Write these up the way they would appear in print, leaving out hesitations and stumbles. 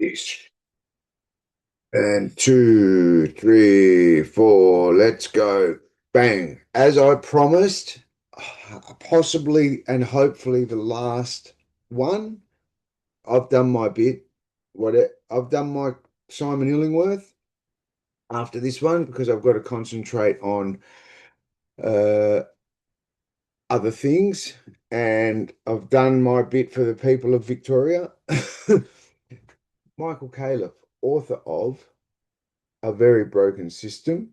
Ish. And two, three, four, let's go. Bang. As I promised, possibly and hopefully the last one. I've done my bit. I've done my Simon Illingworth after this one because I've got to concentrate on uh, other things. And I've done my bit for the people of Victoria. Michael Caleb, author of A Very Broken System.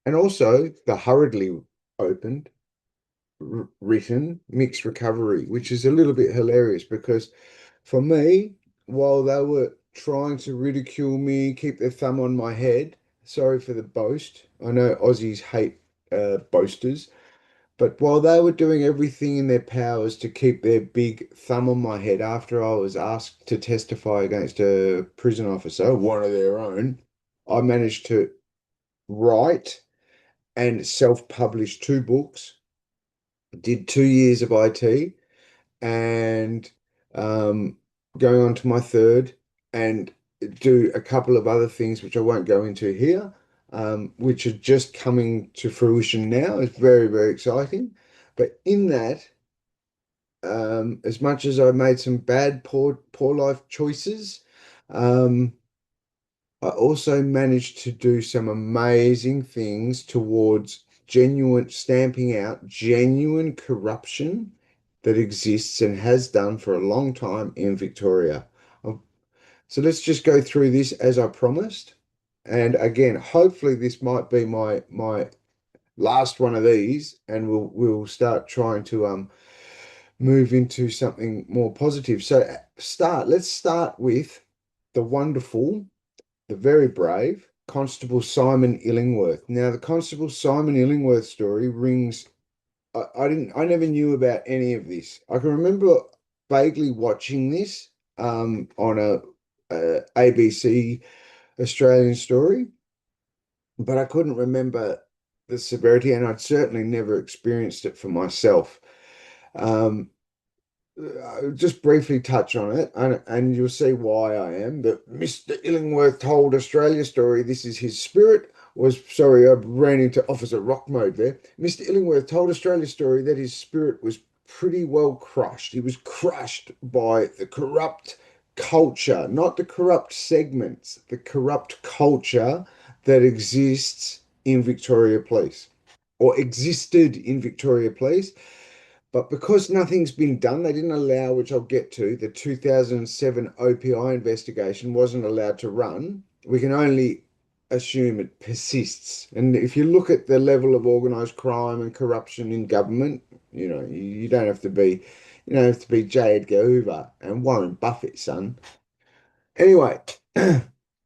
And also the hurriedly opened, written Mixed Recovery, which is a little bit hilarious because for me, while they were trying to ridicule me, keep their thumb on my head, sorry for the boast. I know Aussies hate boasters, but while they were doing everything in their powers to keep their big thumb on my head after I was asked to testify against a prison officer, one of their own, I managed to write and self-published two books, did 2 years of IT, and um, going on to my third, and do a couple of other things which I won't go into here, which are just coming to fruition now. It's very, very exciting. But in that, as much as I made some bad, poor life choices, um, I also managed to do some amazing things towards genuine stamping out genuine corruption that exists and has done for a long time in Victoria. Uh, So let's just go through this as I promised. And again, hopefully this might be my last one of these, and we'll start trying to move into something more positive. So let's start with the wonderful, the very brave Constable Simon Illingworth. Now, the Constable Simon Illingworth story rings. I never knew about any of this. I can remember vaguely watching this on a ABC Australian story, but I couldn't remember the severity, and I'd certainly never experienced it for myself. Um, I'll just briefly touch on it, and you'll see why I am. But Mr. Illingworth told Australia story. This is his spirit. Was sorry, I ran into Officer Rock mode there. Mr. Illingworth told Australia story that his spirit was pretty well crushed. He was crushed by the corrupt culture, not the corrupt segments, the corrupt culture that exists in Victoria Police or existed in Victoria Police. But because nothing's been done, they didn't allow, which I'll get to, the 2007 OPI investigation wasn't allowed to run. We can only assume it persists. And if you look at the level of organised crime and corruption in government, you don't have to be, J. Edgar Hoover and Warren Buffett, son. Anyway,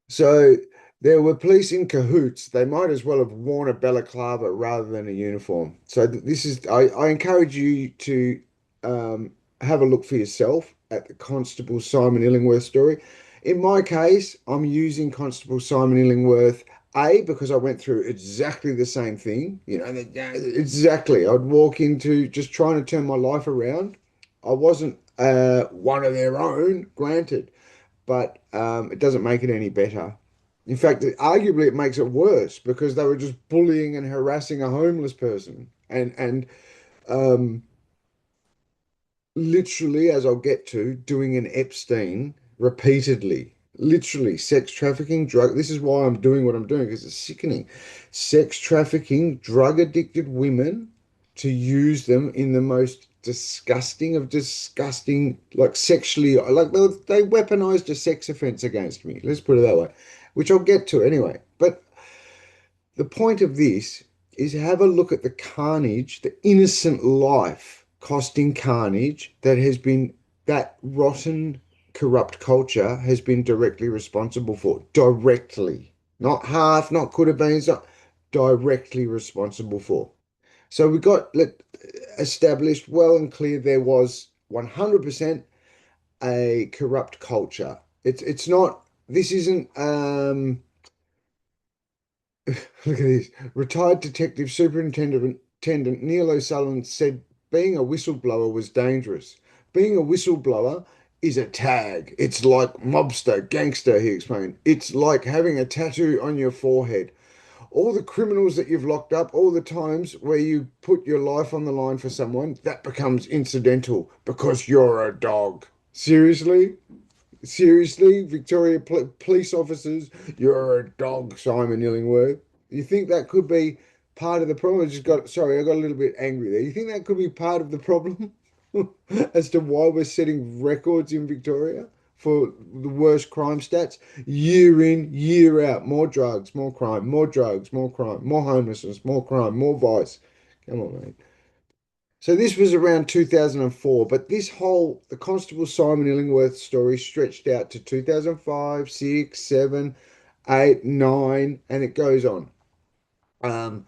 so there were police in cahoots. They might as well have worn a balaclava rather than a uniform. So this is, I encourage you to have a look for yourself at the Constable Simon Illingworth story. In my case, I'm using Constable Simon Illingworth, A, because I went through exactly the same thing. Exactly. I'd walk into just trying to turn my life around. I wasn't one of their own, granted, but it doesn't make it any better. In fact, arguably it makes it worse because they were just bullying and harassing a homeless person, and um, literally, as I'll get to, doing an Epstein repeatedly. Literally, sex trafficking, drug. This is why I'm doing what I'm doing because it's sickening. Sex trafficking, drug addicted women to use them in the most disgusting of disgusting, like sexually, like they weaponized a sex offense against me. Let's put it that way, which I'll get to anyway. But the point of this is have a look at the carnage, the innocent life costing carnage that rotten, corrupt culture has been directly responsible for. Directly. Not half, not could have been, not directly responsible for. So we got established well and clear there was 100% a corrupt culture. It's not, this isn't look at this. Retired Detective Superintendent Neil O'Sullivan said being a whistleblower was dangerous. Being a whistleblower is a tag. It's like mobster, gangster, he explained. It's like having a tattoo on your forehead. All the criminals that you've locked up, all the times where you put your life on the line for someone, that becomes incidental because you're a dog. Seriously? Seriously, Victoria police officers, you're a dog, Simon Illingworth. You think that could be part of the problem? Sorry, I got a little bit angry there. You think that could be part of the problem as to why we're setting records in Victoria for the worst crime stats year in, year out? More drugs, more crime, more drugs, more crime, more homelessness, more crime, more vice. Come on, mate. So this was around 2004, but the Constable Simon Illingworth story stretched out to 2005, 6, 7, 8, 9, and it goes on. Um,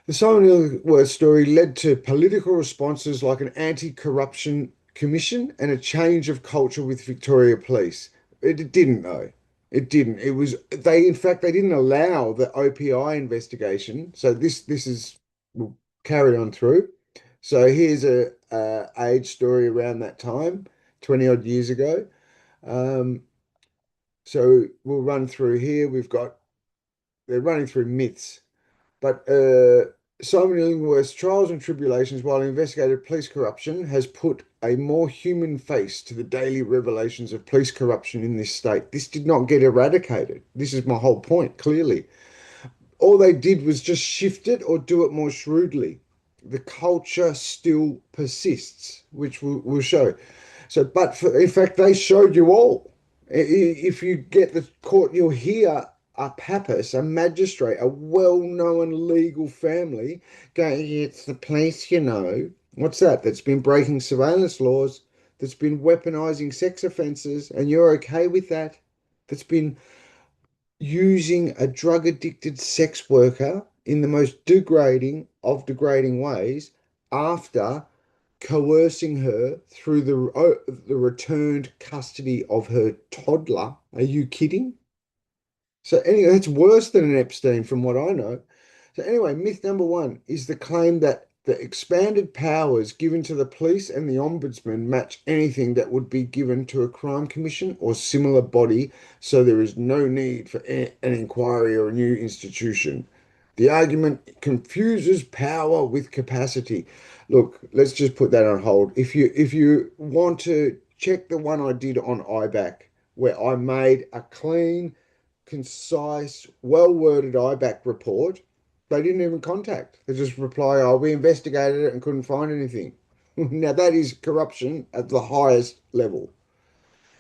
the Simon Illingworth story led to political responses like an anti-corruption commission and a change of culture with Victoria Police. It didn't though. It didn't. It was they in fact they didn't allow the OPI investigation. So this is we'll carry on through. So here's a age story around that time, 20 odd years ago. Um, so we'll run through here. They're running through myths. But Simon Illingworth's trials and tribulations while he investigated police corruption has put a more human face to the daily revelations of police corruption in this state. This did not get eradicated. This is my whole point, clearly. All they did was just shift it or do it more shrewdly. The culture still persists, which we'll show. So, in fact, they showed you all. If you get the court, you'll hear a pappas, a magistrate, a well-known legal family going, it's the police, you know. What's that? That's been breaking surveillance laws, that's been weaponizing sex offences, and you're okay with that? That's been using a drug-addicted sex worker in the most degrading of degrading ways after coercing her through the returned custody of her toddler. Are you kidding? So anyway, that's worse than an Epstein from what I know. So anyway, myth number one is the claim that the expanded powers given to the police and the ombudsman match anything that would be given to a crime commission or similar body, so there is no need for an inquiry or a new institution. The argument confuses power with capacity. Look, let's just put that on hold. If you want to check the one I did on IBAC, where I made a clean, concise, well-worded IBAC report, they didn't even contact. They just reply, oh, we investigated it and couldn't find anything. Now, that is corruption at the highest level.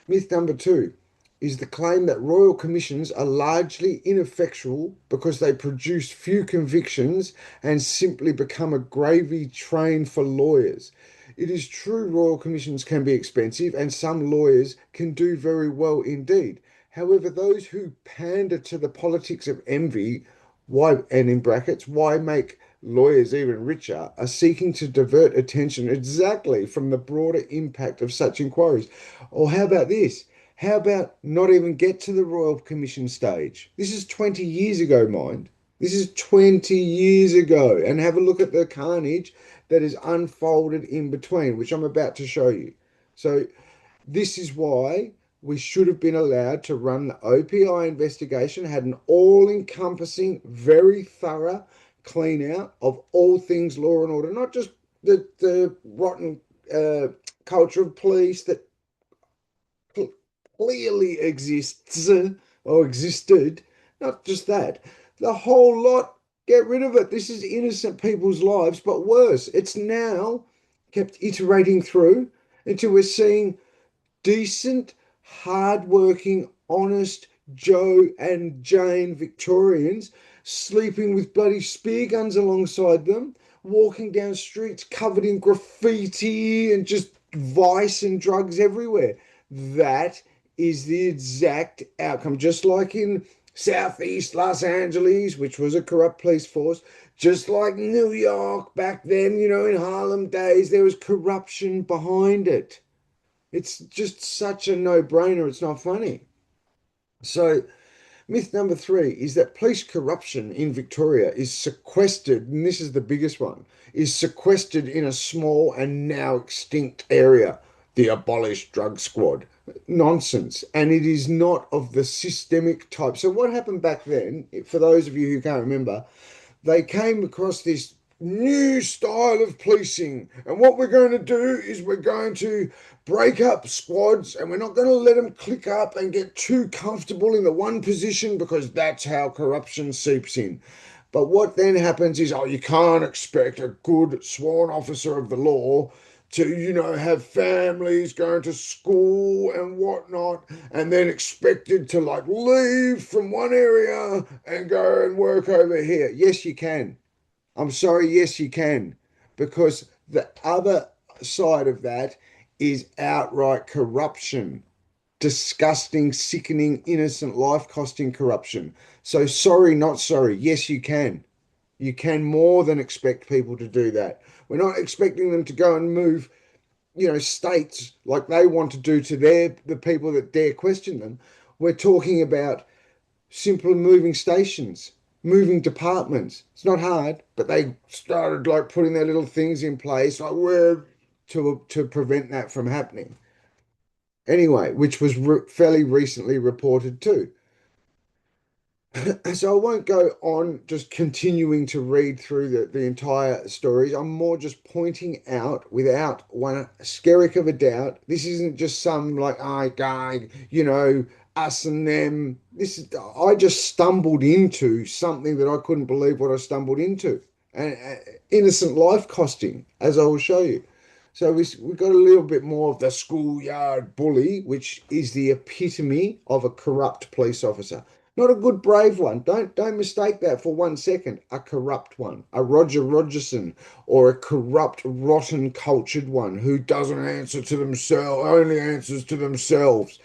Myth number two is the claim that royal commissions are largely ineffectual because they produce few convictions and simply become a gravy train for lawyers. It is true royal commissions can be expensive and some lawyers can do very well indeed. However, those who pander to the politics of envy, why, and in brackets, why make lawyers even richer, are seeking to divert attention exactly from the broader impact of such inquiries. Or how about this? How about not even get to the Royal Commission stage? This is 20 years ago, mind. This is 20 years ago. And have a look at the carnage that is unfolded in between, which I'm about to show you. So this is why we should have been allowed to run the OPI investigation, had an all-encompassing, very thorough clean out of all things law and order, not just the rotten culture of police that clearly exists or existed, not just that, the whole lot. Get rid of it. This is innocent people's lives, but worse, it's now kept iterating through until we're seeing decent, hard-working, honest Joe and Jane Victorians sleeping with bloody spear guns alongside them, walking down streets covered in graffiti and just vice and drugs everywhere. That is the exact outcome, just like in Southeast Los Angeles, which was a corrupt police force, just like New York back then, in Harlem days, there was corruption behind it. It's just such a no-brainer. It's not funny. So, myth number three is that police corruption in Victoria is sequestered, and this is the biggest one, is sequestered in a small and now extinct area. the abolished drug squad. Nonsense. And it is not of the systemic type. So what happened back then, for those of you who can't remember, they came across this new style of policing. And what we're going to do is we're going to break up squads and we're not going to let them click up and get too comfortable in the one position because that's how corruption seeps in. But what then happens is, oh, you can't expect a good sworn officer of the law to, have families going to school and whatnot, and then expected to like leave from one area and go and work over here. Yes, you can. I'm sorry, yes, you can. Because the other side of that is outright corruption, disgusting, sickening, innocent, life costing corruption. So, sorry, not sorry. Yes, you can. You can more than expect people to do that. We're not expecting them to go and move, states like they want to do to the people that dare question them. We're talking about simply moving stations, moving departments. It's not hard, but they started like putting their little things in place, like where to prevent that from happening. Anyway, which was fairly recently reported too. So I won't go on just continuing to read through the entire stories. I'm more just pointing out without one skerrick of a doubt. This isn't just some like, I guy, us and them. This is I just stumbled into something that I couldn't believe what I stumbled into. And innocent life costing, as I will show you. So we got a little bit more of the schoolyard bully, which is the epitome of a corrupt police officer. Not a good brave one. Don't mistake that for 1 second. A corrupt one, a Roger Rogerson, or a corrupt, rotten, cultured one who doesn't answer to themselves, only answers to themselves.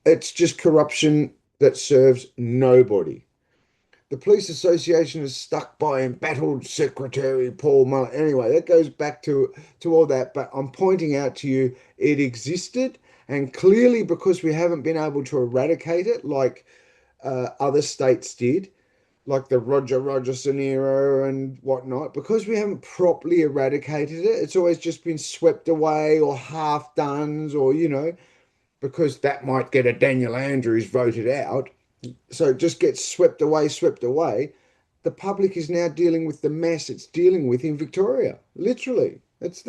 It's just corruption that serves nobody. The police association is stuck by embattled secretary Paul Muller. Anyway, that goes back to all that. But I'm pointing out to you, it existed, and clearly because we haven't been able to eradicate it like other states did, like the Roger Rogerson era and whatnot, because we haven't properly eradicated it, it's always just been swept away or half done, or because that might get a Daniel Andrews voted out. So it just gets swept away, swept away. The public is now dealing with the mess it's dealing with in Victoria. Literally. That's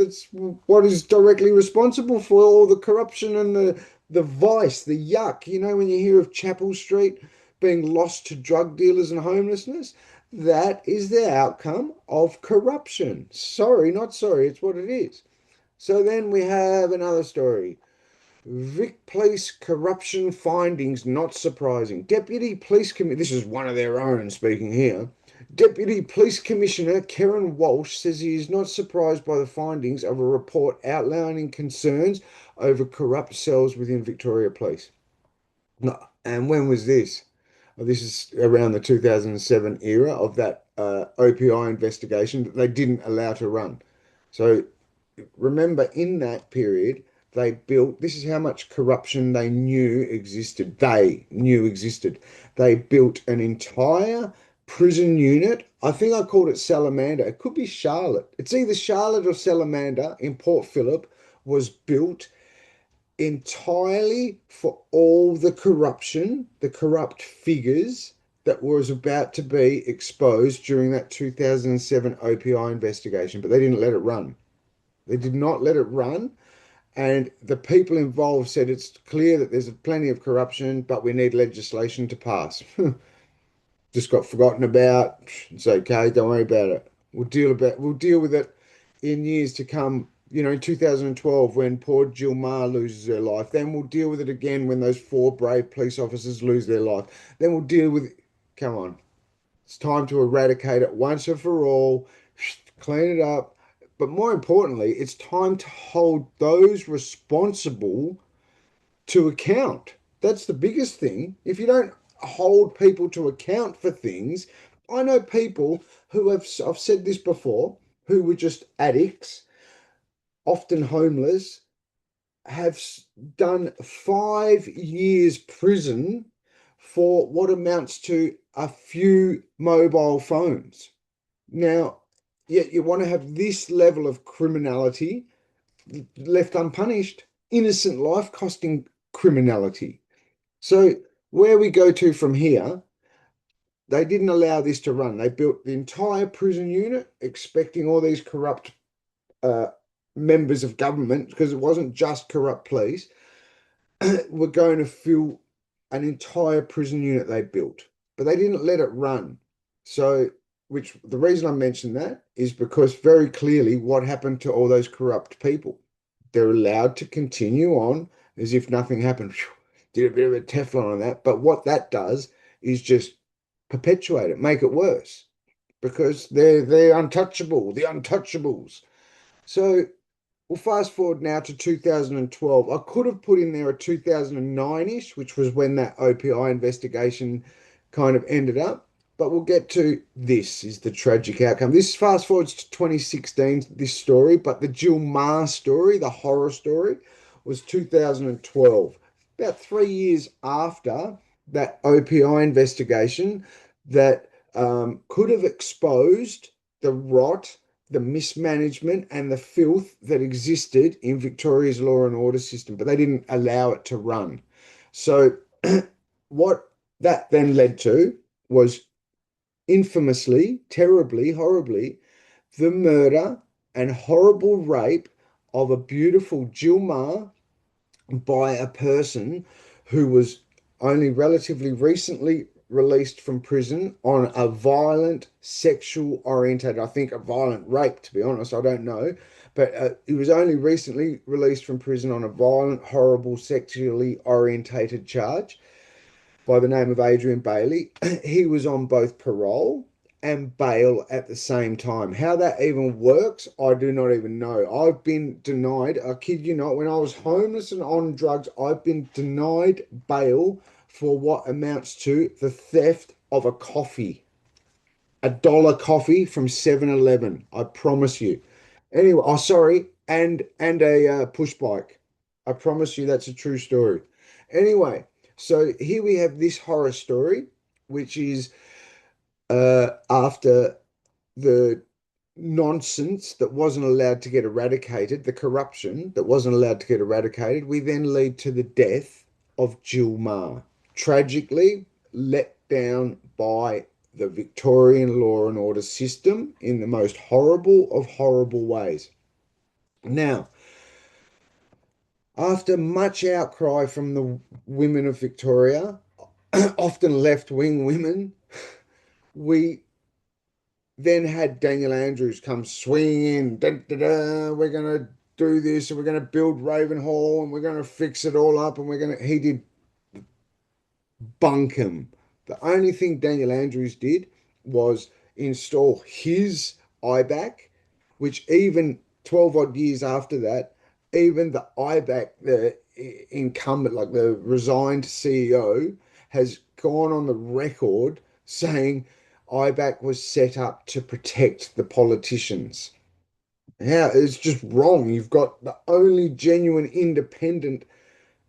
what is directly responsible for all the corruption and the vice, the yuck. When you hear of Chapel Street being lost to drug dealers and homelessness, that is the outcome of corruption. Sorry, not sorry, it's what it is. So then we have another story. Vic Police corruption findings not surprising. Deputy Police Commissioner, this is one of their own speaking here. Deputy Police Commissioner Karen Walsh says he is not surprised by the findings of a report outlining concerns over corrupt cells within Victoria Police. No, and when was this? Well, this is around the 2007 era of that OPI investigation that they didn't allow to run. So remember, in that period, they built, this is how much corruption they knew existed. They knew existed. They built an entire prison unit. I think I called it Salamander. It could be Charlotte. It's either Charlotte or Salamander in Port Phillip, was built entirely for all the corruption, the corrupt figures that was about to be exposed during that 2007 OPI investigation, but they didn't let it run. They did not let it run. And the people involved said it's clear that there's plenty of corruption, but we need legislation to pass. Just got forgotten about. It's okay, don't worry about it. We'll deal with it in years to come. In 2012, when poor Jill Maher loses her life, then we'll deal with it again when those four brave police officers lose their life. Then we'll deal with it. Come on. It's time to eradicate it once and for all, clean it up. But more importantly, it's time to hold those responsible to account. That's the biggest thing. If you don't hold people to account for things, I know people who I've said this before, who were just addicts, often homeless, have done 5 years prison for what amounts to a few mobile phones. Now, yet you want to have this level of criminality left unpunished. innocent life costing criminality. So where we go to from here, they didn't allow this to run. They built the entire prison unit, expecting all these corrupt uh, members of government, because it wasn't just corrupt police, were going to fill an entire prison unit they built, but they didn't let it run. So, which the reason I mention that is because very clearly what happened to all those corrupt people? They're allowed to continue on as if nothing happened. Did a bit of a Teflon on that, but what that does is just perpetuate it, make it worse, because they're untouchable, the untouchables. So well, fast forward now to 2012. I could have put in there a 2009-ish, which was when that OPI investigation kind of ended up. But we'll get to this is the tragic outcome. This fast forwards to 2016, this story, but the Jill Maher story, the horror story, was 2012. About 3 years after that OPI investigation that could have exposed the rot, the mismanagement and the filth that existed in Victoria's law and order system, but they didn't allow it to run. So, what that then led to was infamously, terribly, horribly, the murder and horrible rape of a beautiful Jill Maher by a person who was only relatively recently released from prison on a violent sexual oriented, I think a violent rape, to be honest, I don't know. But he was only recently released from prison on a violent, horrible, sexually orientated charge by the name of Adrian Bailey. He was on both parole and bail at the same time. How that even works, I do not even know. I've been denied, I kid you not, when I was homeless and on drugs, I've been denied bail for what amounts to the theft of a coffee, $1 coffee from 7-Eleven. I promise you. Anyway, oh sorry, and a push bike. I promise you that's a true story. Anyway, so here we have this horror story, which is after the nonsense that wasn't allowed to get eradicated, the corruption that wasn't allowed to get eradicated, we then lead to the death of Jill Maher, tragically let down by the Victorian law and order system in the most horrible of horrible ways. Now, after much outcry from the women of Victoria, often left wing women, we then had Daniel Andrews come swinging in. Da, da, da, we're going to do this and we're going to build Ravenhall and we're going to fix it all up and we're going to. He did bunkum. The only thing Daniel Andrews did was install his IBAC, which even 12 odd years after that, even the IBAC, the incumbent, like the resigned CEO, has gone on the record saying IBAC was set up to protect the politicians. Yeah, it's just wrong. You've got the only genuine independent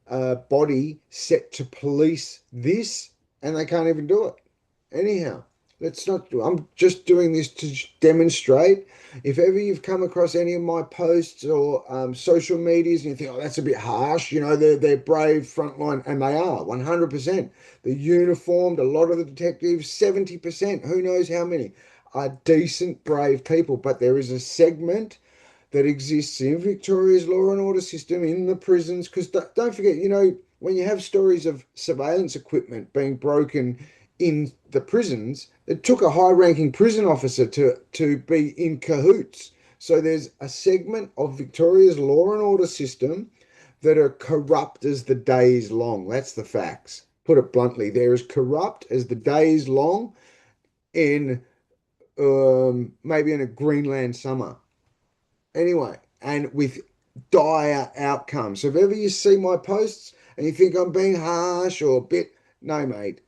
body set to police this, and they can't even do it. Anyhow, let's not do. I'm just doing this to demonstrate. If ever you've come across any of my posts or social medias and you think, oh, that's a bit harsh, they're brave frontline, and they are 100%. They're uniformed. A lot of the detectives, 70%, who knows how many, are decent, brave people. But there is a segment that exists in Victoria's law and order system in the prisons. Because don't forget, when you have stories of surveillance equipment being broken in the prisons, it took a high-ranking prison officer to be in cahoots. So there's a segment of Victoria's law and order system that are corrupt as the day is long. That's the facts. Put it bluntly, they're as corrupt as the day is long in maybe in a Greenland summer. Anyway, and with dire outcomes. So if ever you see my posts and you think I'm being harsh or a bit, no, mate.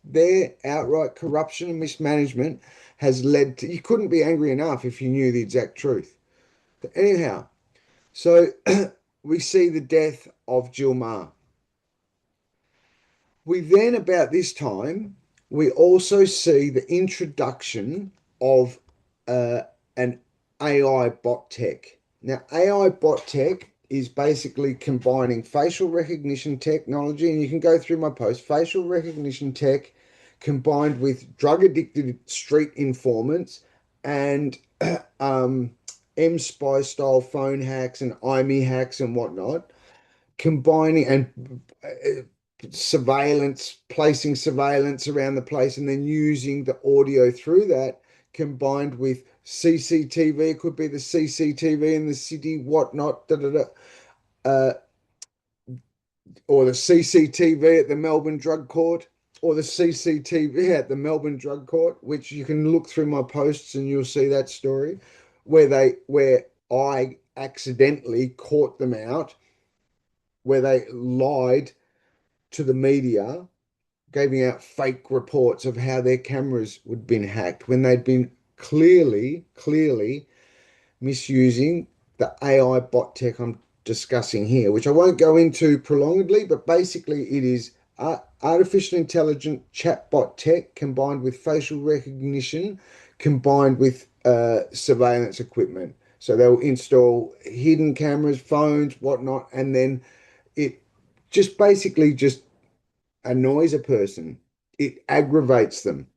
Their outright corruption and mismanagement has led to, you couldn't be angry enough if you knew the exact truth. But anyhow, so we see the death of Jill Maher. We then, about this time, we also see the introduction of an AI bot tech. Now, AI bot tech is basically combining facial recognition technology, and you can go through my post, facial recognition tech combined with drug addicted street informants and um, M-Spy style phone hacks and IME hacks and whatnot, combining and surveillance, placing surveillance around the place, and then using the audio through that, combined with CCTV. It could be the CCTV in the city, whatnot, da, da, da, uh, or the CCTV at the Melbourne Drug Court, or the CCTV at the Melbourne Drug Court, which you can look through my posts and you'll see that story, where I accidentally caught them out, where they lied to the media, giving out fake reports of how their cameras had been hacked when they'd been clearly misusing the AI bot tech I'm discussing here, which I won't go into prolongedly, but basically it is artificial intelligent chatbot tech combined with facial recognition, combined with surveillance equipment. So they'll install hidden cameras, phones, whatnot, and then it just basically just annoys a person. It aggravates them.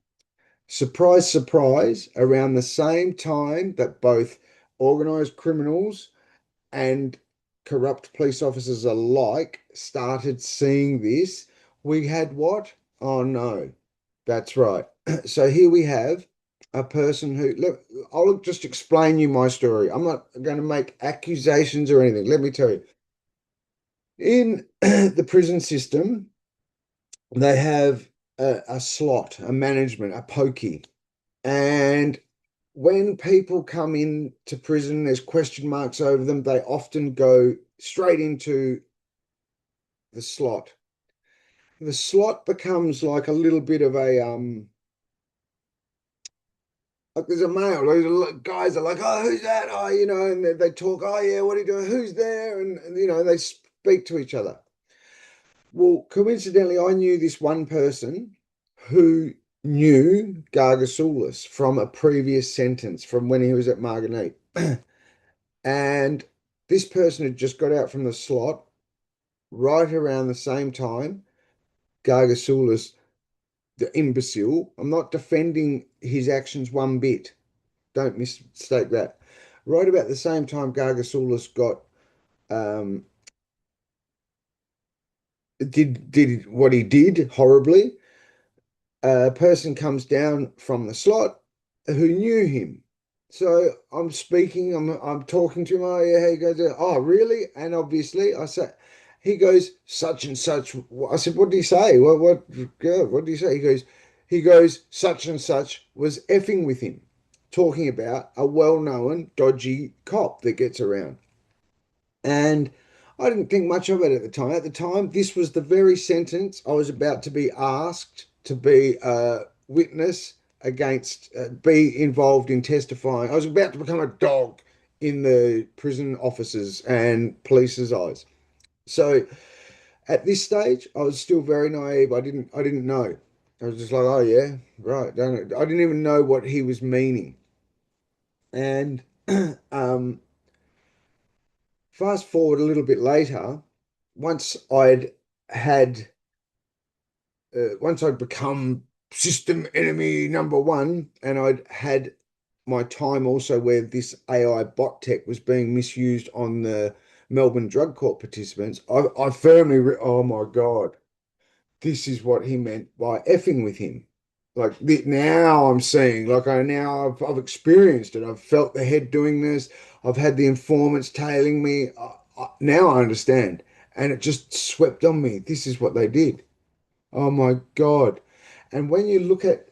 Surprise, surprise, around the same time that both organized criminals and corrupt police officers alike started seeing this, we had what? Oh no, that's right. So here we have a person who, look, I'll just explain you my story. I'm not going to make accusations or anything. Let me tell you. In the prison system, they have a slot, a management, a pokey. And when people come into prison, there's question marks over them. They often go straight into the slot. The slot becomes like a little bit of a like there's a male. Guys are like, oh, who's that? Oh, and they talk. Oh, yeah, what are you doing? Who's there? And they speak to each other. Well, coincidentally, I knew this one person who knew Gargasoulis from a previous sentence from when he was at Margate. And this person had just got out from the slot right around the same time. Gargasoulis, the imbecile, I'm not defending his actions one bit. Don't mistake that. Right about the same time, Gargasoulis got um, did what he did horribly. A person comes down from the slot who knew him. So I'm speaking, I'm talking to him. Oh yeah, he goes, oh really? And obviously, I said, he goes such and such. I said, what did he say? What did he say? He goes such and such was effing with him, talking about a well-known dodgy cop that gets around. And I didn't think much of it at the time. At the time, this was the very sentence I was about to be asked to be a witness against, be involved in testifying. I was about to become a dog in the prison officers' and police's eyes. So at this stage, I was still very naive. I didn't know. I was just like, oh yeah, right. I didn't even know what he was meaning. And um, fast forward a little bit later, once I'd had, once I'd become system enemy number one, and I'd had my time also where this AI bot tech was being misused on the Melbourne Drug Court participants, I firmly, oh my God, this is what he meant by effing with him. Like now I'm seeing, like I've experienced it. I've felt the head doing this. I've had the informants tailing me. Now I understand. And it just swept on me. This is what they did. Oh my God. And when you look at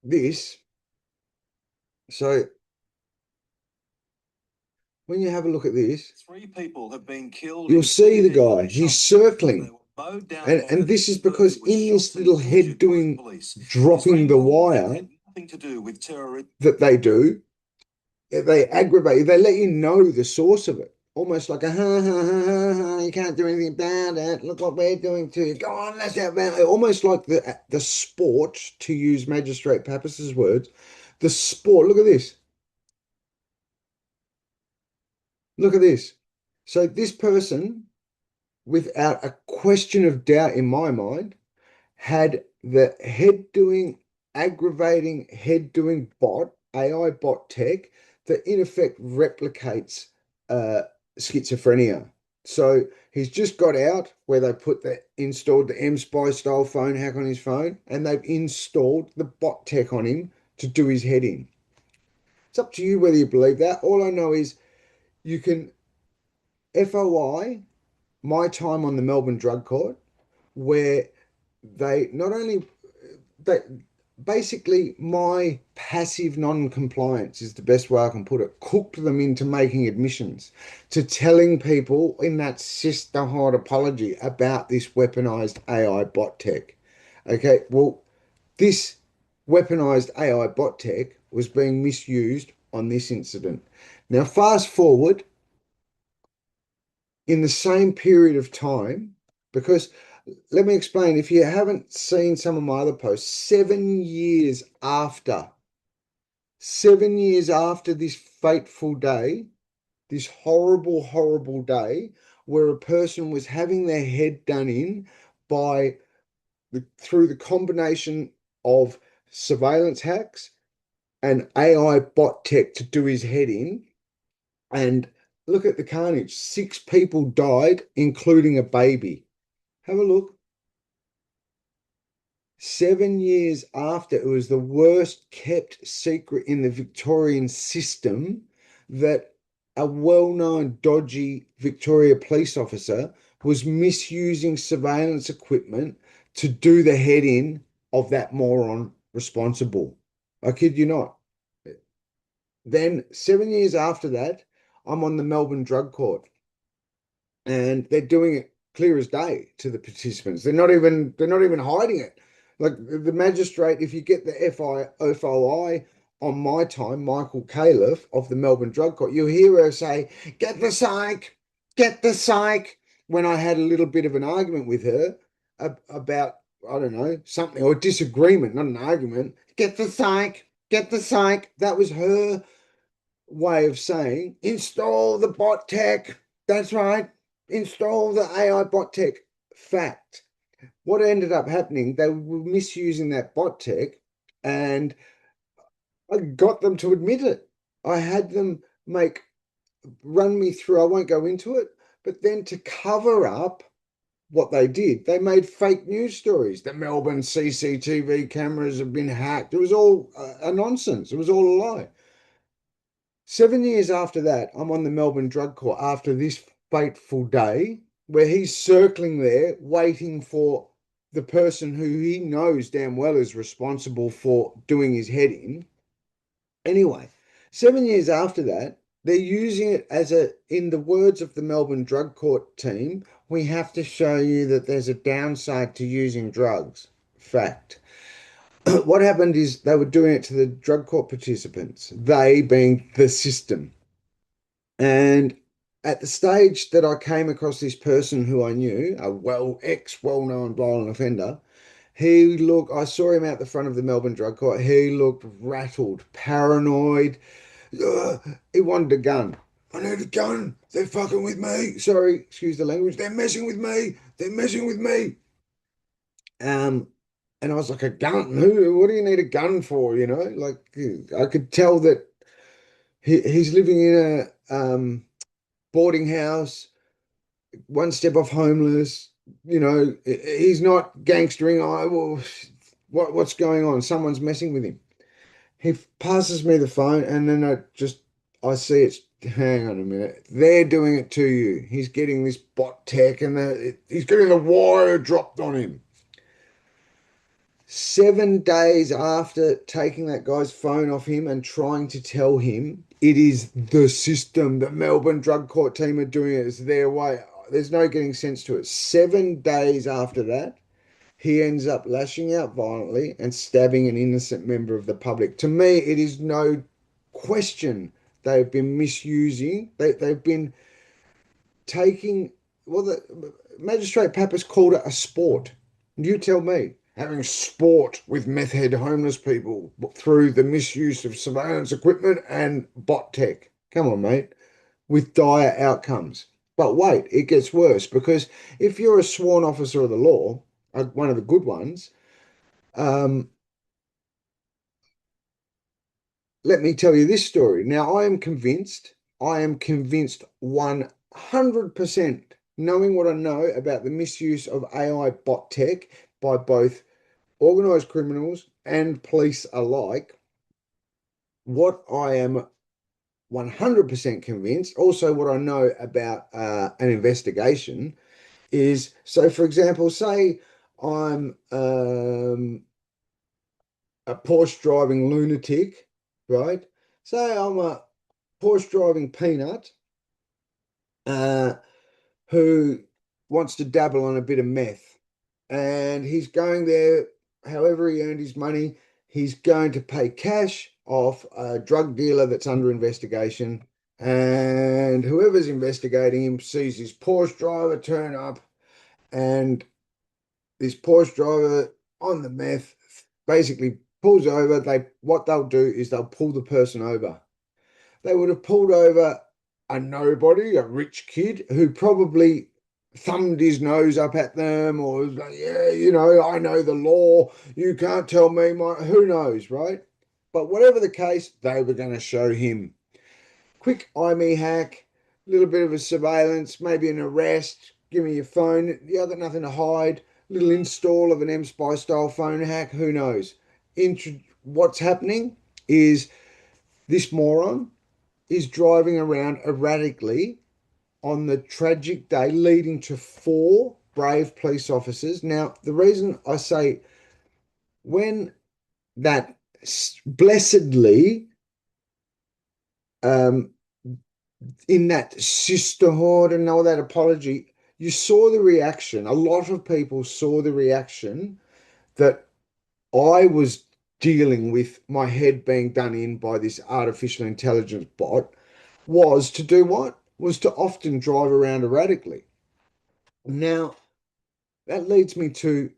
this, so when you have a look at this, 3 people have been killed. you'll see the guy. He's circling. And this is because in this little head doing, dropping the wire that they do, they aggravate, they let you know the source of it. Almost like a ha ha ha ha ha, you can't do anything about it. Look what we're doing to you. Go on, let's have that. Almost like the sport, to use Magistrate Pappas's words, the sport. Look at this. Look at this. So this person, without a question of doubt in my mind, had the head doing, aggravating head doing bot, AI bot tech that in effect replicates uh, schizophrenia. So he's just got out where they installed the M Spy style phone hack on his phone, and they've installed the bot tech on him to do his head in. It's up to you whether you believe that. All I know is you can FOI my time on the Melbourne Drug Court, where they not only they basically my passive non-compliance is the best way I can put it, cooked them into making admissions to telling people in that sisterhood apology about this weaponized AI bot tech. Okay, well, this weaponized AI bot tech was being misused on this incident. Now, fast forward in the same period of time, because let me explain, if you haven't seen some of my other posts, 7 years after this fateful day, this horrible, horrible day, where a person was having their head done in by through the combination of surveillance hacks and AI bot tech to do his head in. And look at the carnage. 6 people died, including a baby. Have a look. 7 years after, it was the worst kept secret in the Victorian system that a well-known dodgy Victoria police officer was misusing surveillance equipment to do the head in of that moron responsible. I kid you not. Then 7 years after that, I'm on the Melbourne Drug Court, and they're doing it clear as day to the participants. They're not even hiding it. Like the magistrate, if you get the FOI on my time, Michael Califf of the Melbourne Drug Court, you'll hear her say, "Get the psych, get the psych." When I had a little bit of an argument with her about, I don't know, something or disagreement, not an argument, get the psych, get the psych. That was her way of saying install the bot tech. That's right, install the AI bot tech. Fact. What ended up happening, they were misusing that bot tech, and I got them to admit it. I had them make run me through, I won't go into it, but then to cover up what they did, they made fake news stories. The Melbourne CCTV cameras have been hacked. It was all a nonsense. It was all a lie. 7 years after that, I'm on the Melbourne Drug Court after this fateful day where he's circling there waiting for the person who he knows damn well is responsible for doing his head in. Anyway, 7 years after that, they're using it as in the words of the Melbourne Drug Court team, we have to show you that there's a downside to using drugs. Fact. What happened is they were doing it to the drug court participants, they being the system. And at the stage that I came across this person who I knew, a well-known violent offender, I saw him out the front of the Melbourne Drug Court. He looked rattled, paranoid. He wanted a gun. I need a gun. They're fucking with me. Sorry, excuse the language. They're messing with me. They're messing with me. Um, and I was like, a gun? What do you need a gun for? Like I could tell that he's living in a boarding house, one step off homeless. He's not gangstering. Well, what's going on? Someone's messing with him. He passes me the phone, and then I see it's. Hang on a minute. They're doing it to you. He's getting this bot tech, and he's getting the wire dropped on him. 7 days after taking that guy's phone off him and trying to tell him it is the system, the Melbourne Drug Court team are doing it, it's their way. There's no getting sense to it. 7 days after that, he ends up lashing out violently and stabbing an innocent member of the public. To me, it is no question they've been misusing, they've been taking, well, the magistrate Pappas called it a sport. You tell me, having sport with meth head homeless people through the misuse of surveillance equipment and bot tech. Come on, mate, with dire outcomes. But wait, it gets worse because if you're a sworn officer of the law, one of the good ones, um, let me tell you this story. Now, I am convinced 100%, knowing what I know about the misuse of AI bot tech by both organized criminals and police alike, what I am 100% convinced, also what I know about an investigation is, so for example, say I'm a Porsche driving lunatic, right? Say I'm a Porsche driving peanut uh, who wants to dabble on a bit of meth. And he's going there, however he earned his money, he's going to pay cash off a drug dealer that's under investigation. And whoever's investigating him sees his Porsche driver turn up, and this Porsche driver on the meth basically pulls over. What they'll do is they'll pull the person over. They would have pulled over a nobody, a rich kid who probably thumbed his nose up at them or was like, yeah, I know the law. You can't tell me who knows, right? But whatever the case, they were going to show him. Quick IME hack, a little bit of a surveillance, maybe an arrest. Give me your phone. You got nothing to hide. Little install of an M-Spy style phone hack. Who knows? What's happening is this moron is driving around erratically on the tragic day leading to four brave police officers. Now, the reason I say when that blessedly um, in that sisterhood and all that apology, you saw the reaction. A lot of people saw the reaction that I was dealing with, my head being done in by this artificial intelligence bot, was to do what? Was to often drive around erratically. Now, that leads me to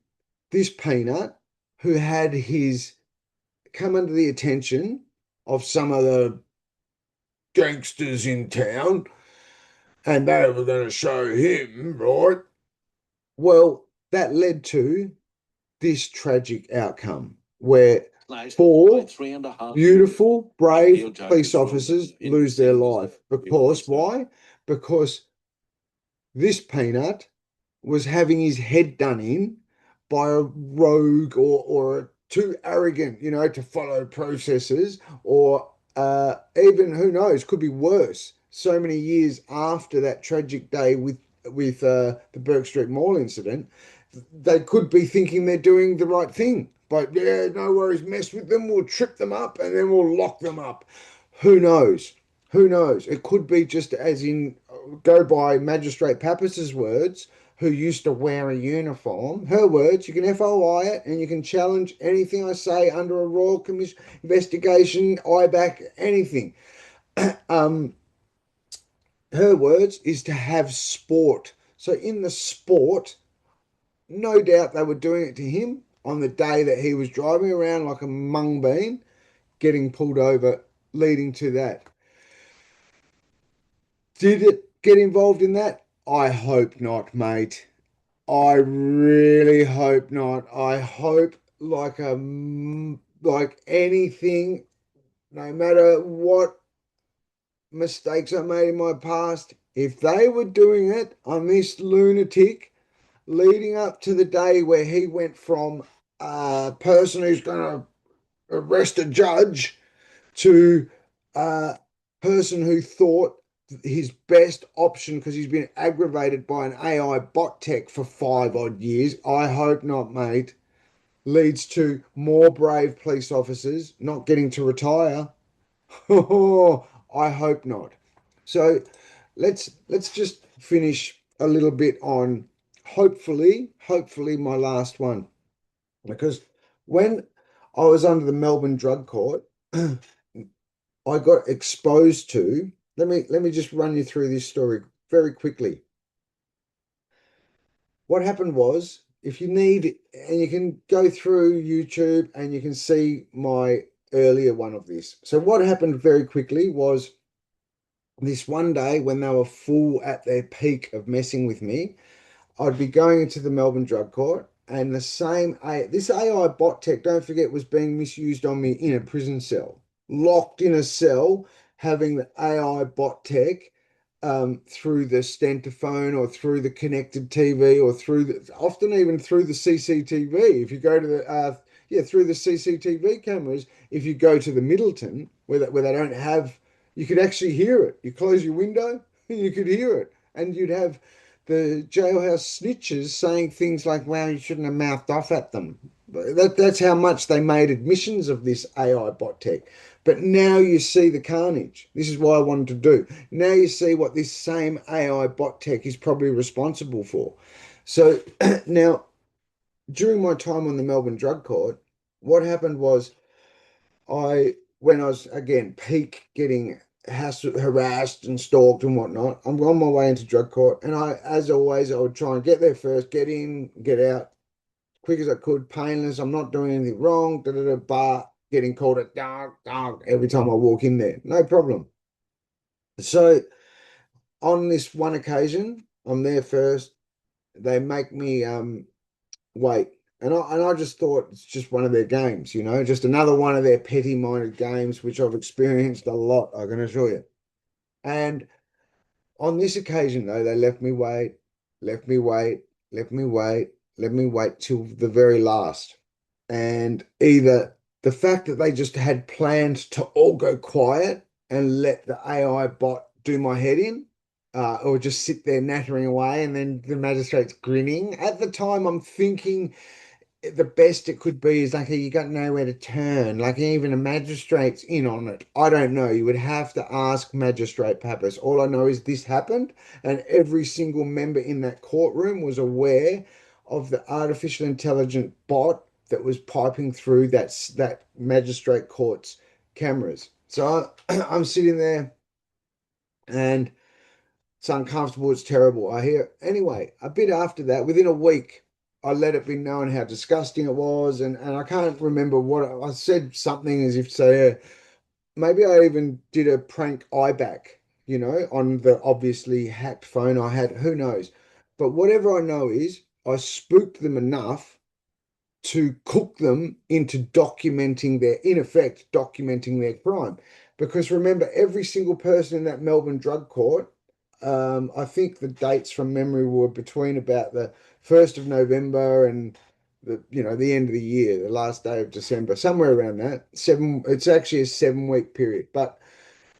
this peanut who had his come under the attention of some of the gangsters in town, and they were going to show him, right? Well, that led to this tragic outcome where four beautiful, brave police officers lose their life. Because why? Because this peanut was having his head done in by a rogue or too arrogant, to follow processes, or even who knows, could be worse. So many years after that tragic day with the Burke Street Mall incident, they could be thinking they're doing the right thing. But yeah, no worries, mess with them, we'll trip them up and then we'll lock them up. Who knows? Who knows? It could be just as in go by Magistrate Pappas's words, who used to wear a uniform. Her words, you can FOI it and you can challenge anything I say under a Royal Commission investigation, IBAC, anything. Um, Her words is to have sport. So in the sport, no doubt they were doing it to him on the day that he was driving around like a mung bean, getting pulled over, leading to that. Did it get involved in that? I hope not, mate. I really hope not. I hope like anything, no matter what mistakes I made in my past, if they were doing it on this lunatic leading up to the day where he went from a person who's going to arrest a judge to a person who thought his best option because he's been aggravated by an AI bot tech for 5 odd years. I hope not, mate. Leads to more brave police officers not getting to retire. Oh, I hope not. So let's just finish a little bit on hopefully my last one, because when I was under the Melbourne Drug Court, I got exposed to. Let me just run you through this story very quickly. What happened was, if you need, and you can go through YouTube and you can see my earlier one of this. So what happened very quickly was This one day when they were full at their peak of messing with me, I'd be going into the Melbourne Drug Court, and this AI bot tech, don't forget, was being misused on me in a prison cell, locked in a cell, having the AI bot tech through the Stentophone or through the connected TV or often even through the CCTV. If you go to through the CCTV cameras, if you go to the Middleton where they don't have, you could actually hear it. You close your window and you could hear it, and you'd have the jailhouse snitches saying things like, "Wow, you shouldn't have mouthed off at them." That's how much they made admissions of this AI bot tech. But now you see the carnage. This is what I wanted to do. Now you see what this same AI bot tech is probably responsible for. So now, during my time on the Melbourne Drug Court, what happened was when I was again peak getting harassed and stalked and whatnot, I'm on my way into drug court, and as always, I would try and get there first, get in, get out, quick as I could, painless. I'm not doing anything wrong. Da da da. Bar getting called a dog, dog every time I walk in there, no problem. So on this one occasion, I'm there first. They make me wait. And I just thought it's just one of their games, just another one of their petty-minded games, which I've experienced a lot, I can assure you. And on this occasion, though, they left me wait, left me wait, left me wait, let me wait till the very last. And either the fact that they just had planned to all go quiet and let the AI bot do my head in, or just sit there nattering away, and then the magistrate's grinning. At the time, I'm thinking the best it could be is like you got nowhere to turn, like even a magistrate's in on it. I don't know. You would have to ask Magistrate Pappas. All I know is this happened, and every single member in that courtroom was aware of the artificial intelligent bot that was piping through that magistrate court's cameras. So I'm sitting there, and it's uncomfortable. It's terrible. I hear anyway. A bit after that, within a week, I let it be known how disgusting it was, and I can't remember what I said. Something as if to say, maybe I even did a prank IBAC, on the obviously hacked phone I had. Who knows? But whatever I know is I spooked them enough to cook them into in effect, documenting their crime. Because remember, every single person in that Melbourne drug court, I think the dates from memory were between about the 1st of November and the end of the year, the last day of December, somewhere around that. It's actually a 7 week period. But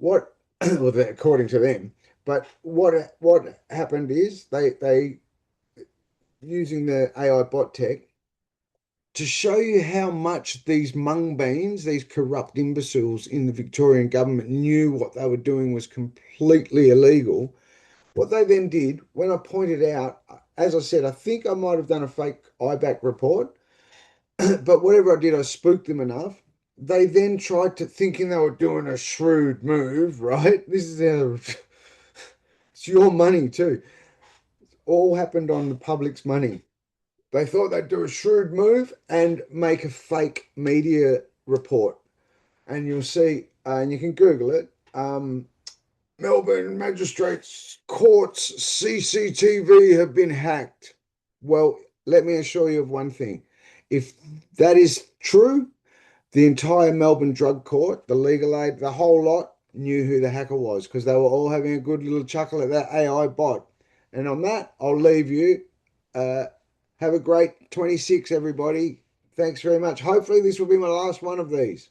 what, well, according to them, but what happened is they using the AI bot tech to show you how much these mung beans, these corrupt imbeciles in the Victorian government knew what they were doing was completely illegal. What they then did, when I pointed out, as I said, I think I might have done a fake IBAC report, but whatever I did, I spooked them enough. They then tried to, thinking they were doing a shrewd move, right? This is how it's your money too. All happened on the public's money. They thought they'd do a shrewd move and make a fake media report. And you'll see, and you can Google it. Melbourne Magistrates Court's CCTV have been hacked. Well, let me assure you of one thing. If that is true, the entire Melbourne Drug Court, the legal aid, the whole lot knew who the hacker was because they were all having a good little chuckle at that AI bot. And on that, I'll leave you. Uh, have a great 26, everybody. Thanks very much. Hopefully, this will be my last one of these.